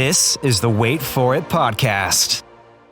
This is the Wait For It podcast.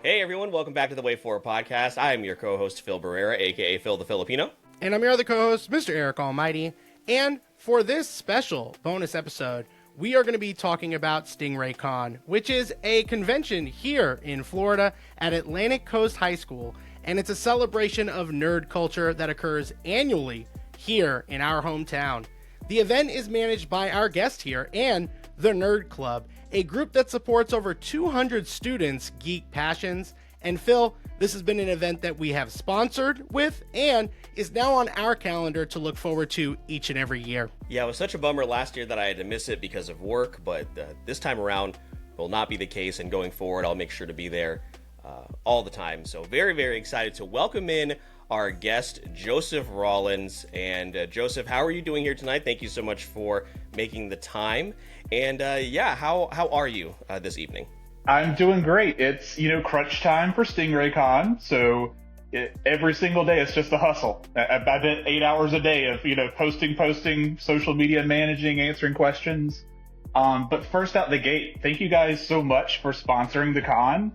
Hey everyone, welcome back to the Wait For It podcast. I am your co-host Phil Barrera, aka Phil the Filipino. And I'm your other co-host, Mr. Eric Almighty. And for this special bonus episode, we are going to be talking about StingrayCon, which is a convention here in Florida at Atlantic Coast High School. And it's a celebration of nerd culture that occurs annually here in our hometown. The event is managed by our guest here and the Nerd Club, a group that supports over 200 students' geek passions. And Phil, this has been an event that we have sponsored with and is now on our calendar to look forward to each and every year. Yeah, it was such a bummer last year that I had to miss it because of work, but this time around will not be the case, and going forward I'll make sure to be there all the time. So very, very excited to welcome in our guest, Joseph Rawlins. And Joseph, how are you doing here tonight? Thank you so much for making the time. And how are you this evening? I'm doing great. It's, crunch time for StingrayCon. So every single day, it's just a hustle. I bet 8 hours a day of, posting, social media managing, answering questions. But first out the gate, thank you guys so much for sponsoring the con.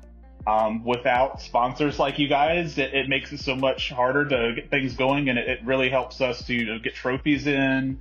Without sponsors like you guys, it makes it so much harder to get things going, and it really helps us to get trophies in.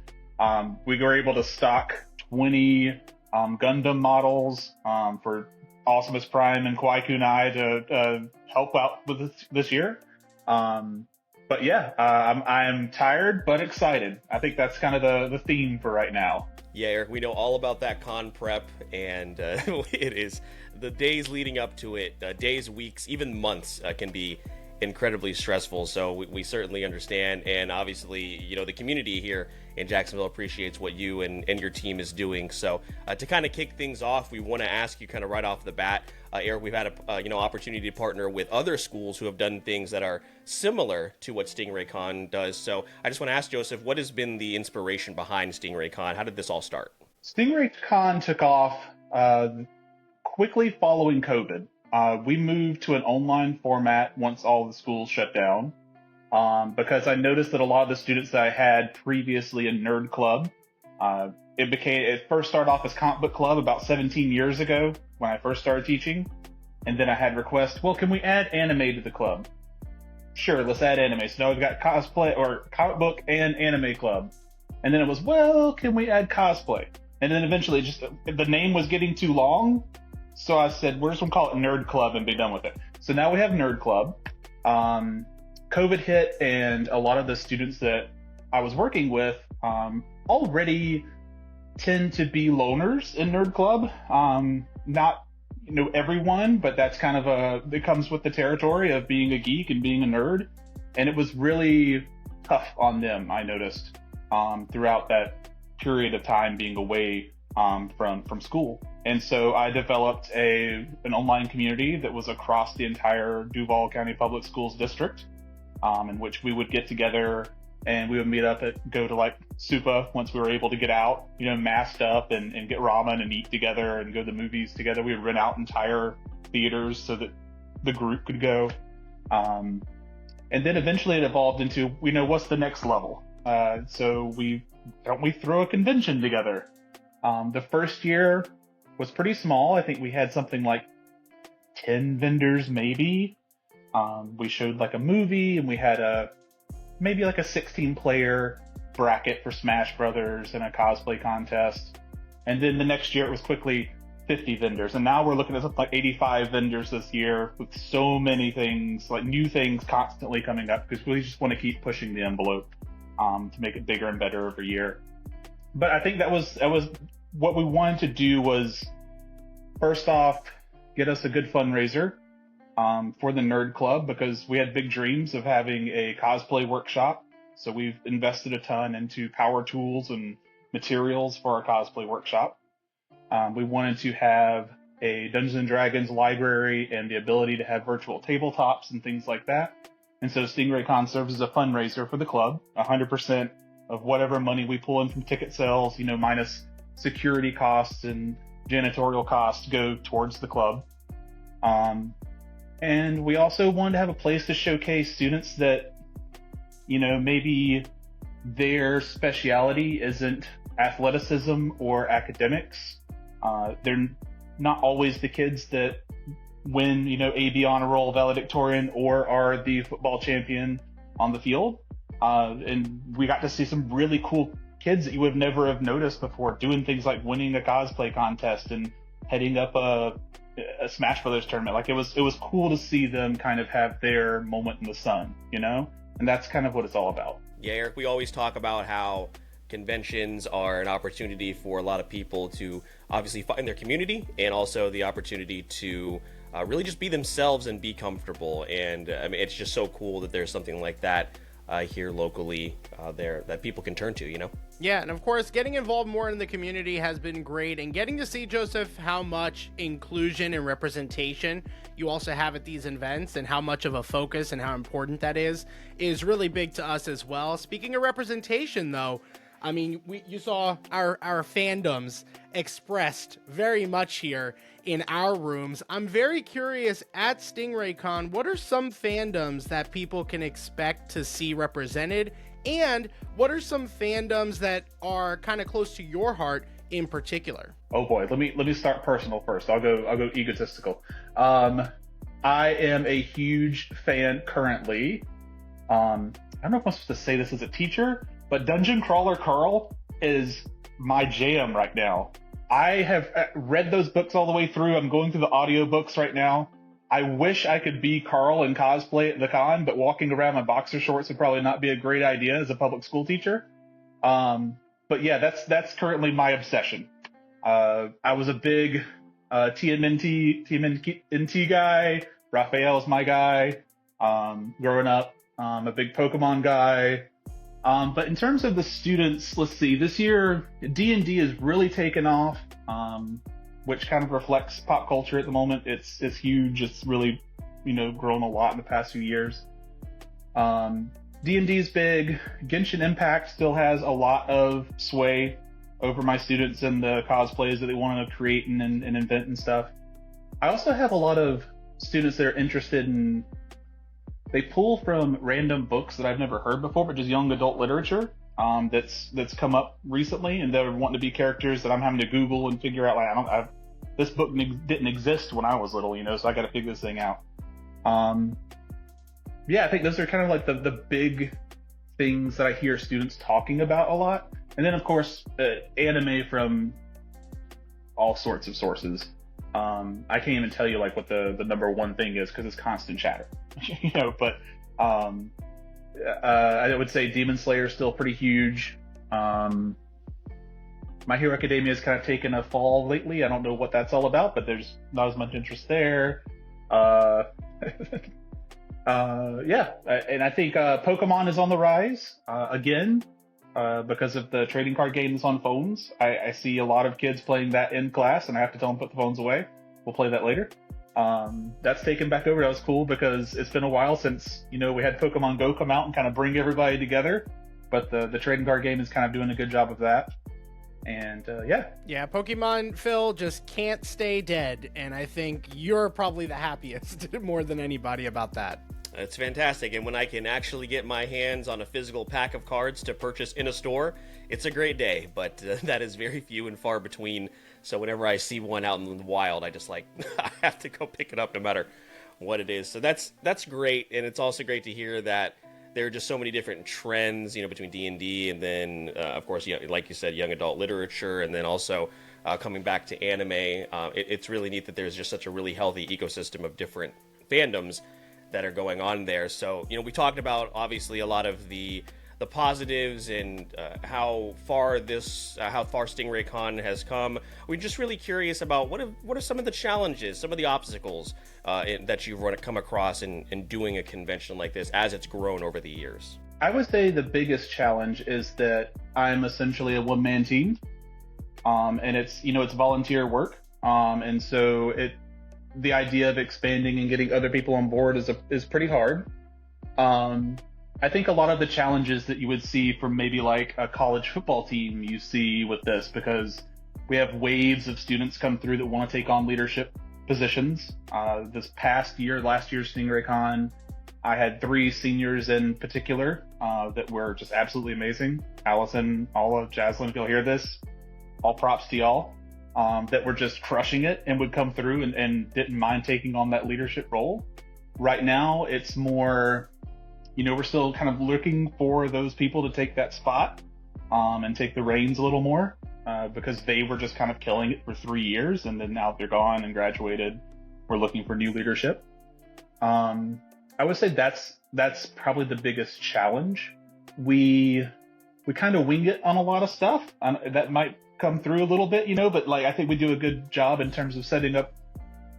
We were able to stock 20 Gundam models for Awesomus Prime and Kwai Kunai to help out with this year. But yeah, I'm tired but excited. I think that's kind of the theme for right now. Yeah, Eric, we know all about that con prep, and it is the days leading up to it, days, weeks, even months can be incredibly stressful. So we certainly understand. And obviously, the community here in Jacksonville appreciates what you and your team is doing. So to kind of kick things off, we want to ask you kind of right off the bat, Eric, we've had a opportunity to partner with other schools who have done things that are similar to what StingrayCon does. So I just want to ask Joseph, what has been the inspiration behind StingrayCon? How did this all start? StingrayCon took off quickly following COVID. We moved to an online format once all the schools shut down, because I noticed that a lot of the students that I had previously in Nerd Club, it first started off as Comic Book Club about 17 years ago when I first started teaching. And then I had requests, well, can we add anime to the club? Sure, let's add anime. So now we've got cosplay or comic book and anime club. And then it was, well, can we add cosplay? And then eventually just the name was getting too long. So I said, we're just going to call it Nerd Club and be done with it. So now we have Nerd Club. COVID hit, and a lot of the students that I was working with already tend to be loners in Nerd Club. Not, everyone, but that's kind of it comes with the territory of being a geek and being a nerd. And it was really tough on them, I noticed, throughout that period of time being away from school. And so I developed an online community that was across the entire Duval County Public Schools district, in which we would get together and we would meet up go to like Supa once we were able to get out, masked up and get ramen and eat together and go to the movies together. We would rent out entire theaters so that the group could go. And then eventually it evolved into, what's the next level? So we throw a convention together? The first year was pretty small. I think we had something like 10 vendors, maybe. We showed like a movie, and we had maybe like a 16-player bracket for Smash Brothers and a cosplay contest. And then the next year it was quickly 50 vendors. And now we're looking at something like 85 vendors this year, with so many things, like new things constantly coming up, because we just want to keep pushing the envelope to make it bigger and better every year. But I think that was what we wanted to do was, first off, get us a good fundraiser for the Nerd Club, because we had big dreams of having a cosplay workshop. So we've invested a ton into power tools and materials for our cosplay workshop. We wanted to have a Dungeons & Dragons library and the ability to have virtual tabletops and things like that. And so StingrayCon serves as a fundraiser for the club. 100% of whatever money we pull in from ticket sales, minus security costs and janitorial costs, go towards the club. And we also wanted to have a place to showcase students that, maybe their speciality isn't athleticism or academics. They're not always the kids that win, AB honor roll, valedictorian, or are the football champion on the field. And we got to see some really cool kids that you would never have noticed before doing things like winning a cosplay contest and heading up a Smash Brothers tournament. Like it was cool to see them kind of have their moment in the sun, and that's kind of what it's all about. Yeah, Eric, we always talk about how conventions are an opportunity for a lot of people to obviously find their community, and also the opportunity to really just be themselves and be comfortable. And I mean, it's just so cool that there's something like that here locally there that people can turn to, Yeah, and of course, getting involved more in the community has been great, and getting to see, Joseph, how much inclusion and representation you also have at these events, and how much of a focus and how important that is really big to us as well. Speaking of representation, though, I mean, you saw our fandoms expressed very much here in our rooms. I'm very curious, at StingrayCon, what are some fandoms that people can expect to see represented? And what are some fandoms that are kind of close to your heart in particular? Oh boy, let me start personal first. I'll go egotistical. I am a huge fan currently. I don't know if I'm supposed to say this as a teacher, but Dungeon Crawler Carl is my jam right now. I have read those books all the way through. I'm going through the audiobooks right now. I wish I could be Carl and cosplay at the con, but walking around in boxer shorts would probably not be a great idea as a public school teacher. But yeah, that's currently my obsession. I was a big TMNT guy. Raphael's my guy. Growing up, a big Pokemon guy. But in terms of the students, let's see, this year D&D has really taken off, which kind of reflects pop culture at the moment. It's huge. It's really, grown a lot in the past few years. D&D is big. Genshin Impact still has a lot of sway over my students and the cosplays that they want to create and invent and stuff. I also have a lot of students that are interested in, they pull from random books that I've never heard before, but just young adult literature that's come up recently, and they're wanting to be characters that I'm having to Google and figure out. Like, this book didn't exist when I was little, so I got to figure this thing out. Yeah, I think those are kind of like the big things that I hear students talking about a lot. And then, of course, anime from all sorts of sources. I can't even tell you like what the number one thing is because it's constant chatter. But I would say Demon Slayer is still pretty huge. My Hero Academia has kind of taken a fall lately. I don't know what that's all about, but there's not as much interest there. Yeah, and I think Pokemon is on the rise again because of the trading card games on phones. I see a lot of kids playing that in class, and I have to tell them to put the phones away. We'll play that later. That's taken back over. That was cool because it's been a while since we had Pokemon Go come out and kind of bring everybody together. But the trading card game is kind of doing a good job of that. And yeah, Pokemon Phil just can't stay dead, and I think you're probably the happiest more than anybody about that. It's fantastic, and when I can actually get my hands on a physical pack of cards to purchase in a store, it's a great day, but that is very few and far between. So whenever I see one out in the wild, I just I have to go pick it up no matter what it is. So that's great, and it's also great to hear that there are just so many different trends, between D&D and then, of course, like you said, young adult literature, and then also coming back to anime. It's really neat that there's just such a really healthy ecosystem of different fandoms that are going on there. So, we talked about, obviously, a lot of the positives and how far StingrayCon has come. We're just really curious about what are some of the challenges, some of the obstacles that you've come across in doing a convention like this as it's grown over the years. I would say the biggest challenge is that I'm essentially a one-man team, and it's volunteer work, and so the idea of expanding and getting other people on board is pretty hard. I think a lot of the challenges that you would see from maybe like a college football team you see with this, because we have waves of students come through that want to take on leadership positions. This past year, last year's StingrayCon, I had 3 seniors in particular that were just absolutely amazing. Allison, Ola, Jaslyn, if you'll hear this, all props to y'all. that were just crushing it and would come through and didn't mind taking on that leadership role. Right now, it's more, we're still kind of looking for those people to take that spot and take the reins a little more because they were just kind of killing it for 3 years, and then now they're gone and graduated. We're looking for new leadership. I would say that's probably the biggest challenge. We kind of wing it on a lot of stuff. That might come through a little bit, but I think we do a good job in terms of setting up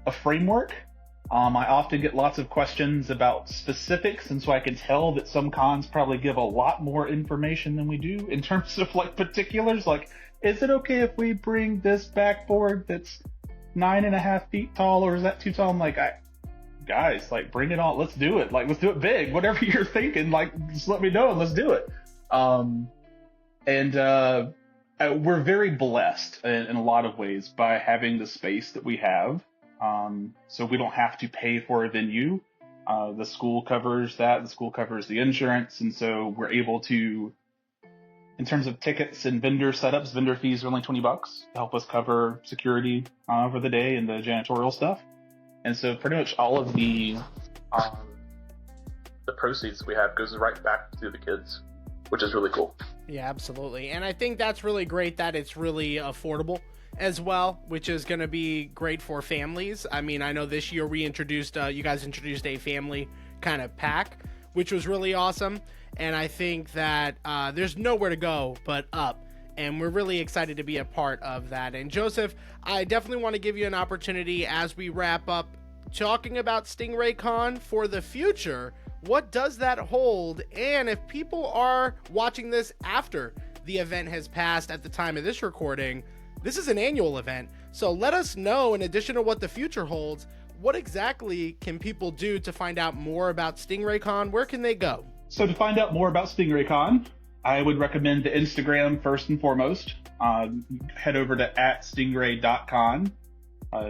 a framework. I often get lots of questions about specifics, and so I can tell that some cons probably give a lot more information than we do in terms of particulars. Is it okay if we bring this backboard that's 9.5 feet tall, or is that too tall? I'm guys, bring it on. Let's do it. Let's do it big. Whatever you're thinking, just let me know and let's do it. We're very blessed in a lot of ways by having the space that we have. So we don't have to pay for a venue. The school covers that. The school covers the insurance. And so we're able to, in terms of tickets and vendor setups, vendor fees are only $20 to help us cover security for the day and the janitorial stuff. And so pretty much all of the proceeds we have goes right back to the kids, which is really cool. Yeah, absolutely. And I think that's really great that it's really affordable as well, which is going to be great for families. I mean, I know this year we introduced, you guys introduced a family kind of pack, which was really awesome. And I think that there's nowhere to go but up. And we're really excited to be a part of that. And Joseph, I definitely want to give you an opportunity as we wrap up talking about StingrayCon for the future. What does that hold? And if people are watching this after the event has passed at the time of this recording, this is an annual event. So let us know, in addition to what the future holds, what exactly can people do to find out more about StingrayCon? Where can they go? So to find out more about StingrayCon, I would recommend the Instagram first and foremost. Head over to @stingray.con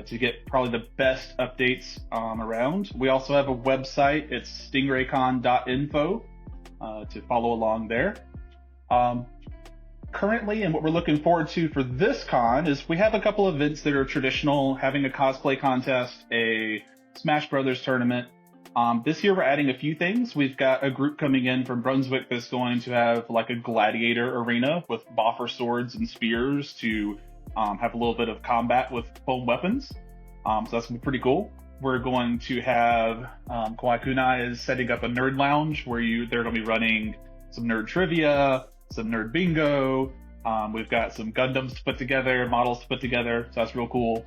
to get probably the best updates around. We also have a website. It's StingrayCon.info to follow along there. Currently, and what we're looking forward to for this con is we have a couple events that are traditional, having a cosplay contest, a Smash Brothers tournament. This year we're adding a few things. We've got a group coming in from Brunswick that's going to have a gladiator arena with boffer swords and spears to have a little bit of combat with foam weapons. So that's going to be pretty cool. We're going to have Kawaii Kunai is setting up a nerd lounge where they're going to be running some nerd trivia, some nerd bingo. We've got some Gundams to put together, models to put together. So that's real cool.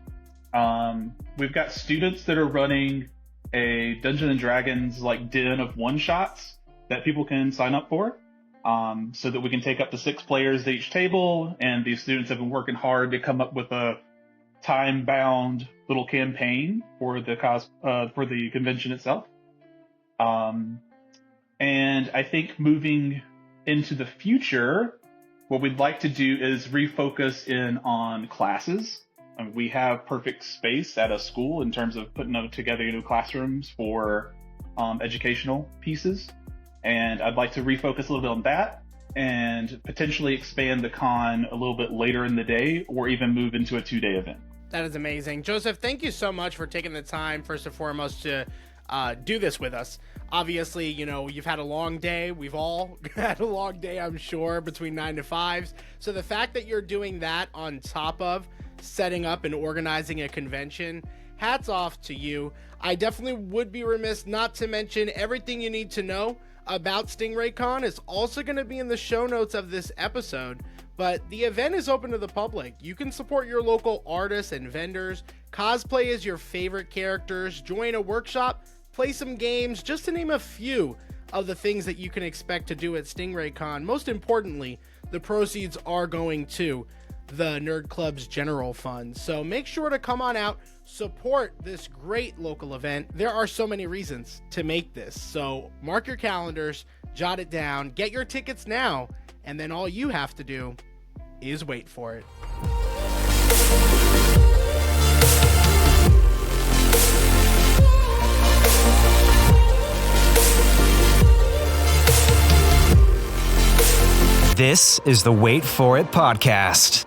We've got students that are running a Dungeons and Dragons den of one-shots that people can sign up for, so that we can take up to 6 players at each table. And these students have been working hard to come up with a time-bound little campaign for the convention itself. And I think moving into the future, what we'd like to do is refocus in on classes. We have perfect space at a school in terms of putting together new classrooms for educational pieces. And I'd like to refocus a little bit on that and potentially expand the con a little bit later in the day, or even move into a 2-day event. That is amazing. Joseph, thank you so much for taking the time, first and foremost, to do this with us. Obviously, you've had a long day. We've all had a long day, I'm sure, between 9 to 5s. So the fact that you're doing that on top of setting up and organizing a convention, hats off to you. I definitely would be remiss not to mention everything you need to know about StingrayCon is also going to be in the show notes of this episode. But the event is open to the public. You can support your local artists and vendors, cosplay as your favorite characters, join a workshop, play some games, just to name a few of the things that you can expect to do at StingrayCon. Most importantly, the proceeds are going to the Nerd Club's general fund. So make sure to come on out, support this great local event. There are so many reasons to make this. So mark your calendars, jot it down, get your tickets now, and then all you have to do is wait for it. This is the Wait For It podcast.